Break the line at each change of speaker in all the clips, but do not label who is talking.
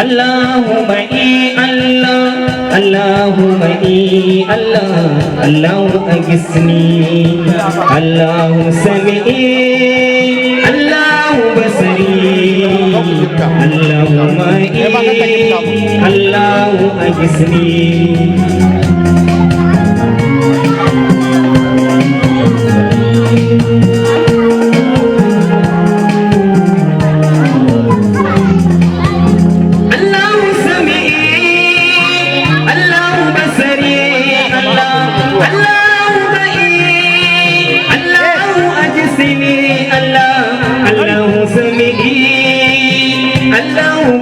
اللهم الله اللهم الله الله أجسني الله سمعي الله بصري اللهم الله أجسني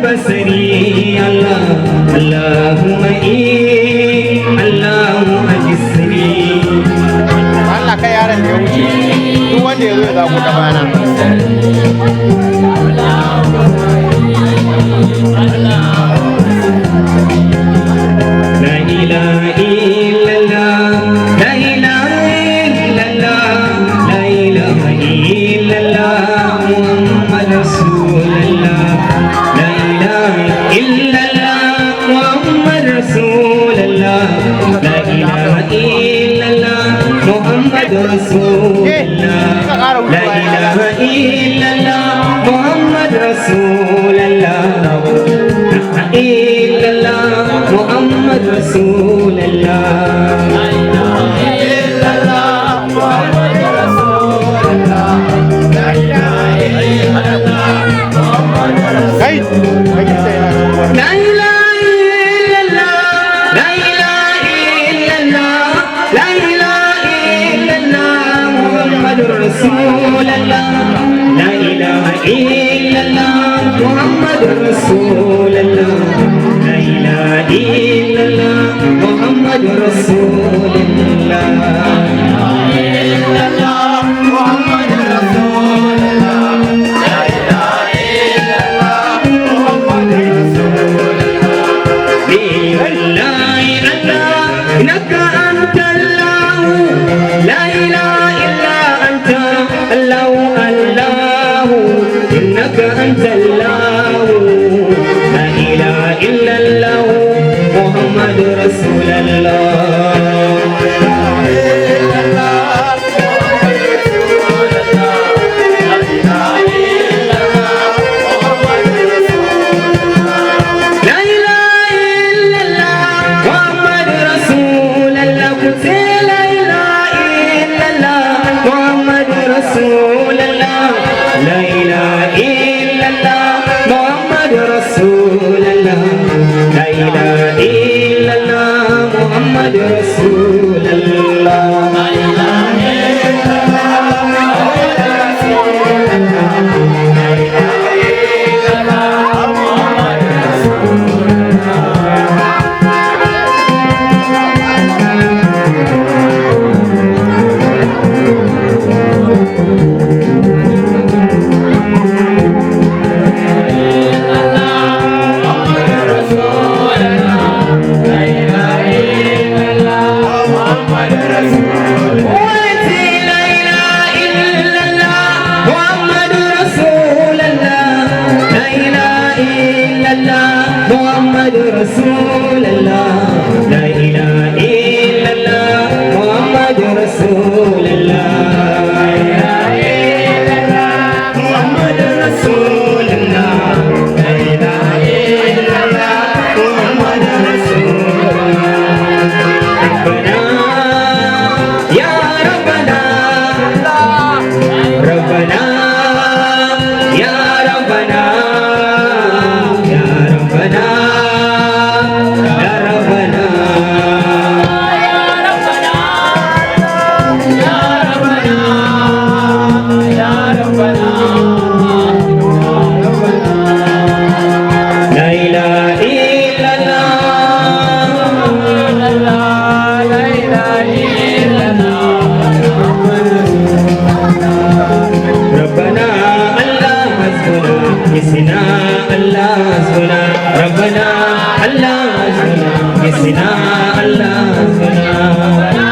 بصري الله اللهم الله أجسني
Allah kai yaran da ya wuce duk wanda ya zo ya zaku ta bana
لا إله إلا الله لا إله إلا الله لا إله إلا الله محمد رسول الله لا إله إلا الله محمد رسول الله لا إله إلا الله محمد رسول الله لا إله إلا الله محمد رسول الله لا إله إلا الله محمد رسول الله لا إله إلا الله محمد رسول الله لا إله إلا الله محمد رسول الله لا إله إلا الله لا إله إلا الله لا إله إلا الله محمد رسول الله لا إله إلا الله محمد رسول الله لا إله إلا الله محمد رسول الله لا إله إلا الله محمد رسول الله لا إله إلا الله محمد رسول الله والله الله إنك أنت الله لا إله إلا أنت الله الله إنك أنت الله لا إله إلا الله محمد رسول الله محمد رسول الله لا إله إلا الله محمد رسول الله لا إله إلا الله محمد رسول محمد رسول الله لا إله إلا الله محمد رسول الله لا إله إلا الله محمد رسول الله لا إله إلا الله محمد رسول الله ربنا يا ربنا ربنا يا ربنا يا ربنا يسنا الله سنا ربنا الله سنا يسنا الله سنا ربنا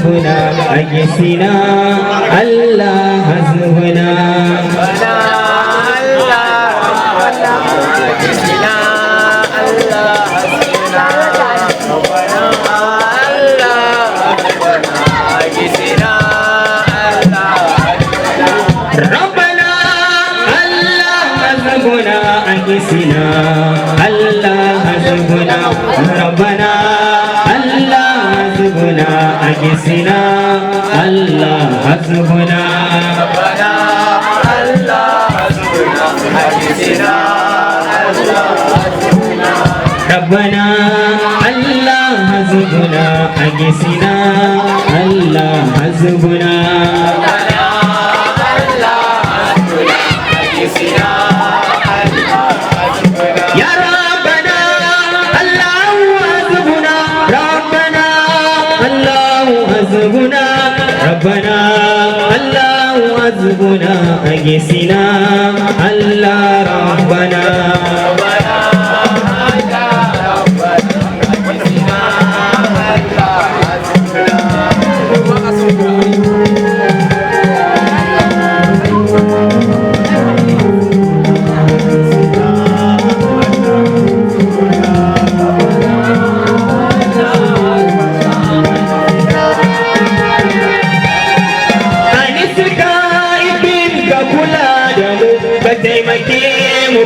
حسبنا أجسنا الله حسبنا ربنا الله حسبنا أجسنا الله حسبنا ربنا الله حسبنا أجسنا الله حسبنا ربنا الله حسبنا أجسنا ربنا الله حسبنا أجسنا الله حسبنا يا ربنا الله حسبنا ربنا الله حسبنا ربنا الله حسبنا أجسنا الله ربنا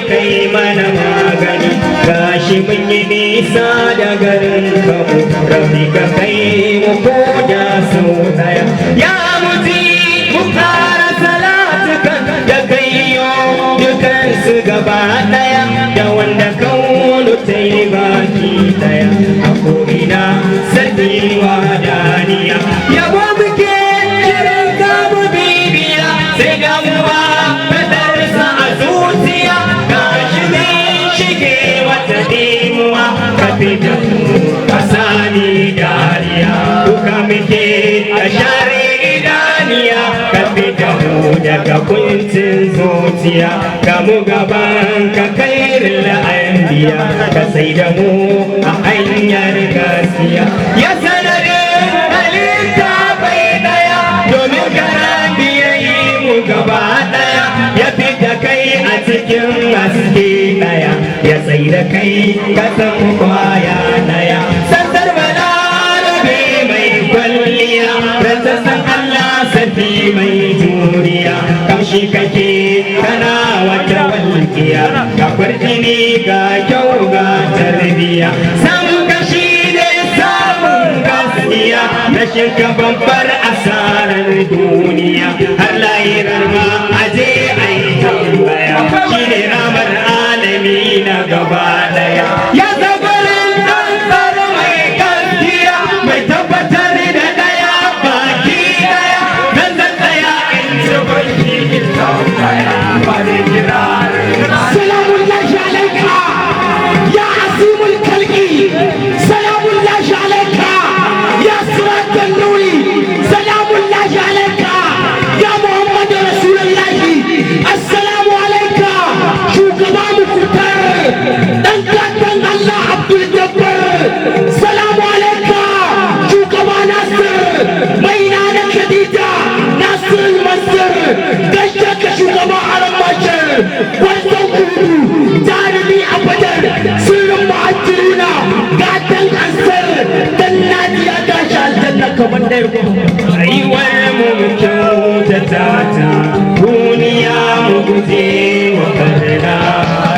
kai mana magani gashi mun yi nisa da garin kamu rabi ka kai mu koda sau daya ya muji mu fara salatukan da kai yo dukan su gaba daya da wanda kaunu ta yi baki daya a ko'ina sarki wadaniya yabo muke kiran kamu bibiya sai gamuwa fadarsa a zuciya fita kasani dariya duka muke a share idaniya ka fita mu daga kuncin zuciya ka mu gaban ka kairin la'andiya ka sai da mu a hanyar gaskiya ya sanadin halitta bai daya domin garanti ya yi mu gaba daya ya fita kai a cikin haske daya ya sai da kai ka san kwaya daya sandar balarabe mai kwalliya rantsatsan Allah safi mai juriya kamshi kake kana wata walƙiya ka kwarjini ga kyau ga tarbiya samun kashi ne samun gaskiya rashin ka babbar asarar duniya har lahirar ma aje a yi tambaya shi ne ramar alami na gaba daya ya zabarin tsantsar mai gaskiya mai tabbatar da daya baki daya nan zan tsaya in ci baki in tambaya ba da kirar
salamullahi alaika ya azimul kalki salamullahi alaika ya siratan nuri salamullahi alaika ya muhammadu rasulullahi assalamu alaika shugaba mukutar dan gatan Allah Abdul Jabbar salamu alaika shugaba Nasir mai nana Khadija Nasir Masir gaishe ka shugaba Aram Bashir wannan kudu jarumi a badar sirrin muhajiruna gatan ansar dan nadiya gashi aljanna kamar da
rayuwar mu kyautata ta duniya mu guje wa barna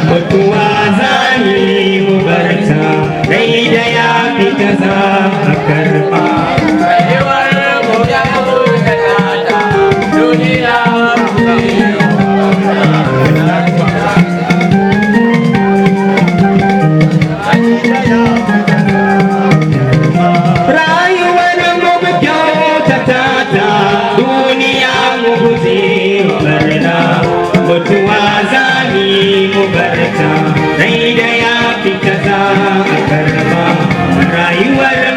mutuwa zani mu barta dai da ya fita za a karba rayuwar mu kyautata ta duniya mu guje mutuwa zani mu barta dai da ya fita za a karba rayuwar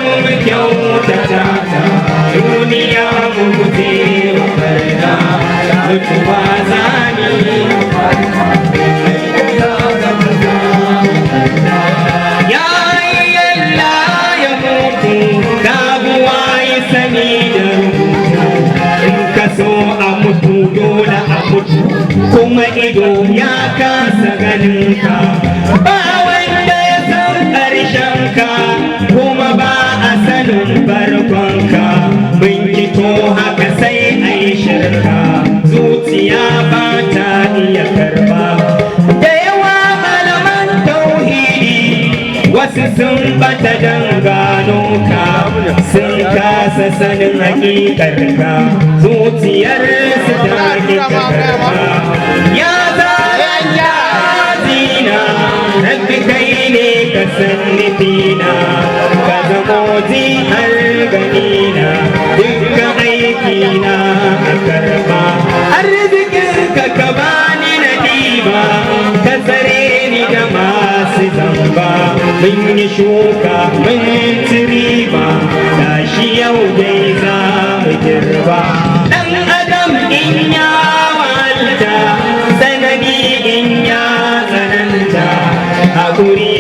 ka so a mutu dole a mutu kuma ido ya kasa ganin ka ba wanda ya san ƙarshen ka kuma ba a sanin farkon ka binkito haka sai a yi shirka zuciya ba ta iya karba da yawa malaman tauhidi wasu sun bata dangano ka sun kasa sanin hakikar ka zuciyar su ta karba ya zara zina rabbi kai ne ka san nufina ka zamo ji har ganina dukkan aikina a karba arzikin ka bani na diba ka tsare ni da masu zamba mun yi shuka mun ci riba tashi yau dai za mu girba dan adam in ya walta sanadi in ya tsananta hakuri